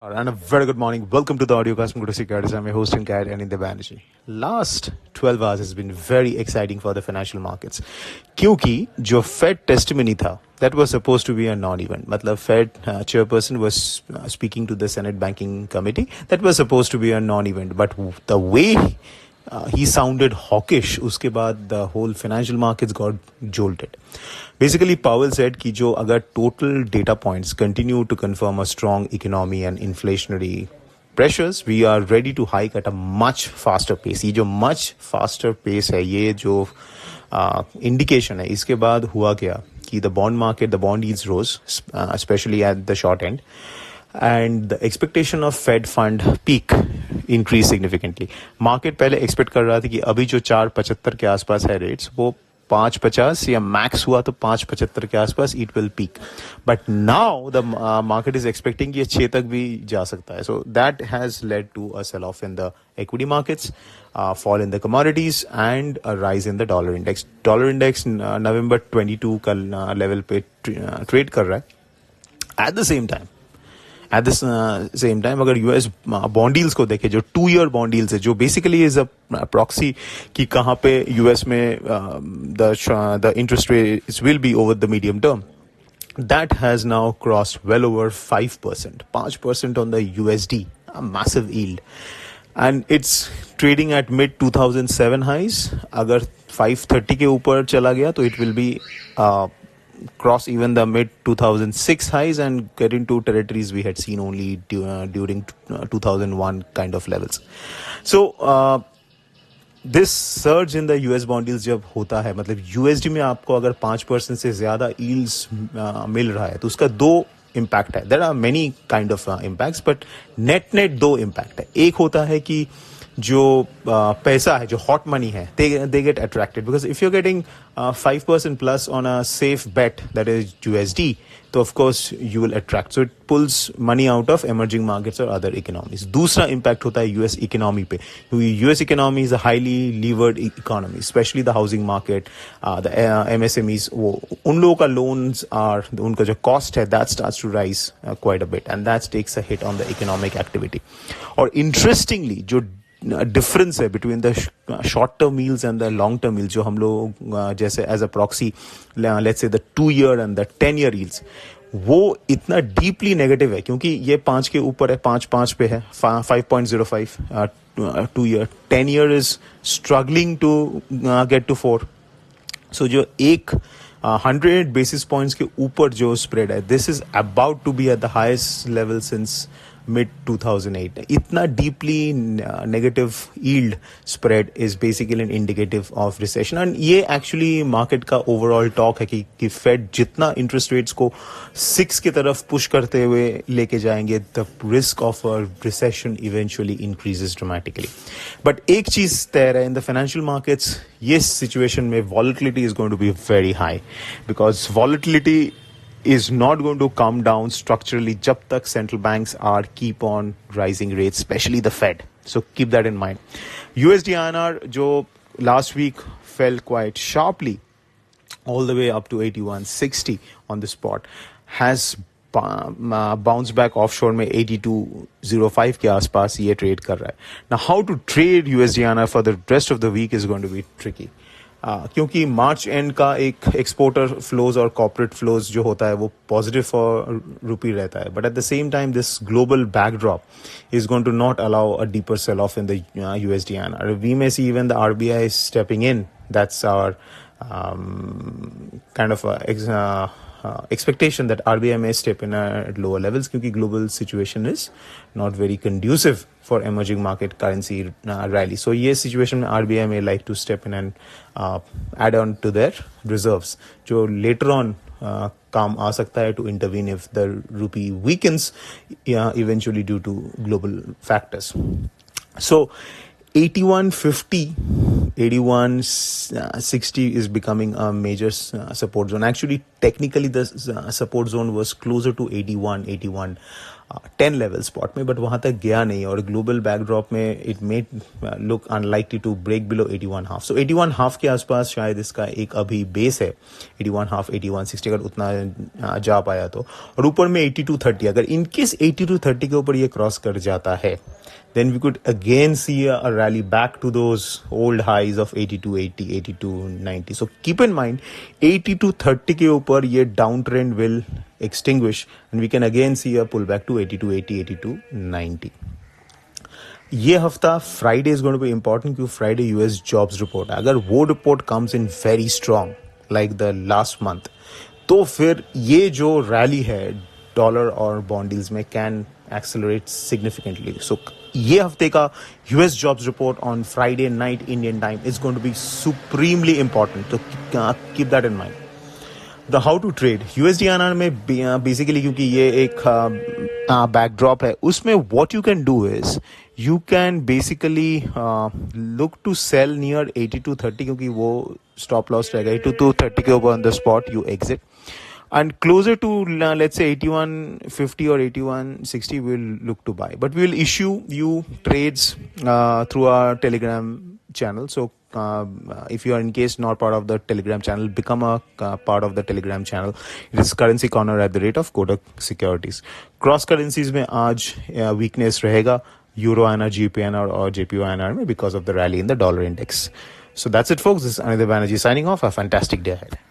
And a very good morning. Welcome to the audiocast from Kotak Securities. I'm your host and guide, Anindya Banerjee. Last 12 hours has been very exciting for the financial markets. क्योंकि जो Fed testimony था, that was supposed to be a non-event. मतलब Fed chairperson was speaking to the Senate Banking Committee. That was supposed to be a non-event. But the way he sounded hawkish, उसके बाद the whole financial markets got jolted. Basically, Powell said कि जो अगर total data points continue to confirm a strong economy and inflationary pressures, we are ready to hike at a much faster pace. ये जो much faster pace है, ये जो indication है, इसके बाद हुआ क्या कि the bond market, the bond yields rose, especially at the short end. And the expectation of Fed fund peak increased significantly. Market पहले expect कर रहा था कि अभी जो 4.75 के आसपास है rates, वो 5.50 या max हुआ तो 5.75 के आसपास it will peak. But now the market is expecting कि ये 6 तक भी जा सकता है. So that has led to a sell-off in the equity markets, fall in the commodities and a rise in the dollar index. Dollar index November 22 का level पे trade कर रहा है. At the same time, अगर US bond deals को देखें, जो 2-year bond deals है, जो basically is a proxy कि कहाँ पे US में the interest rates will be over the medium term, that has now crossed well over 5%, 5% on the USD, a massive yield. And it's trading at mid 2007 highs. अगर 530 के ऊपर चला गया तो it will be cross even the mid 2006 highs and get into territories we had seen only during 2001 kind of levels. So this surge in the US bond yields जब होता है, मतलब USD में आपको अगर 5% से ज़्यादा yields मिल रहा है तो उसका दो impact है. There are many kind of impacts, but net दो impact है. एक होता है कि जो पैसा है, जो hot money है, they get attracted because if you're getting 5% plus on a safe bet that is USD, तो of course you will attract. So it pulls money out of emerging markets or other economies. दूसरा impact होता है US economy पे, क्योंकि US economy is a highly levered economy, especially the housing market, the MSMEs. वो उन लोगों का loans are, उनका जो cost है, that starts to rise quite a bit, and that takes a hit on the economic activity. और interestingly, जो difference है between the short term yields and the long term yields, जो हम लोग जैसे as a proxy let's say the 2-year and the 10-year yields, वो इतना deeply negative है क्योंकि ये 5 के ऊपर है, 5 पे है, 5.05 2-year. 10-year is struggling to get to 4. So जो एक 100 basis points के ऊपर जो स्प्रेड है, this is about to be at the highest level since mid 2008. इतना deeply negative yield spread is basically an indicative of recession. And ये actually market का overall talk है कि Fed जितना interest rates को 6 की तरफ push करते हुए लेके जाएंगे, the risk of a recession eventually increases dramatically. But एक चीज तय है, in the financial markets, ये situation में volatility is going to be very high because volatility is not going to come down structurally jab tak central banks are keep on rising rates, especially the Fed. So keep that in mind. USDINR jo last week fell quite sharply all the way up to 81.60 on the spot, has bounce back offshore में 82.05 के आसपास ये trade कर रहा है. Now how to trade USDINR for the rest of the week is going to be tricky. क्योंकि मार्च end का एक एक्सपोर्टर फ्लोज और कॉर्पोरेट फ्लोज जो होता है वो पॉजिटिव फॉर रूपी रहता है, but at the same time this global backdrop is going to not allow a deeper sell off in the USDINR. We may see even the RBI stepping in. That's our kind of expectation that RBI may step in at lower levels क्योंकि global situation is not very conducive for emerging market currency rally. So ये situation में RBI may like to step in and add on to their reserves, जो later on काम आ सकता है to intervene if the rupee weakens eventually due to global factors. So 81.50, 81.60 is becoming a major support zone. Actually, technically, the support zone was closer to 81. 10 level spot में, but वहां तक गया नहीं और global backdrop में it may look unlikely to break below 81.5. So 81.5 के आसपास शायद इसका एक अभी बेस है, 81.5 8160 अगर उतना जा पाया तो, और ऊपर में 8230. अगर इनकेस 8230 के ऊपर ये क्रॉस कर जाता है, then we could again see a rally back to those old highs of 8280 8290. So keep in mind 8230 के ऊपर ये down trend will extinguish and we can again see a pullback to 8280 8290. ये हफ्ता Friday is going to be important क्योंकि Friday US jobs report है. अगर वो report comes in very strong like the last month, तो फिर ये जो रैली है डॉलर और बॉन्ड डील्स में कैन एक्सेलरेट सिग्निफिकेंटली. सो ये हफ्ते का US jobs report on Friday night Indian time is going to be supremely important. तो keep that in mind. The how to trade USDINR में बेसिकली क्योंकि ये एक बैकड्रॉप है, उसमें what you can do is you can basically look to sell near 8230 क्योंकि वो stop loss रहेगा. 8230 के ऊपर on the spot you exit and closer to let's say 8150 or 8160 we'll look to buy, but we will issue you trades through our Telegram channel. So if you are in case not part of the Telegram channel, become a part of the Telegram channel. It is currency corner at the rate of Kotak Securities. Cross currencies में आज weakness रहेगा Euro INR, GBP INR और JPY INR में because of the rally in the dollar index. So that's it folks. This is Anindya Banerjee signing off. A fantastic day ahead.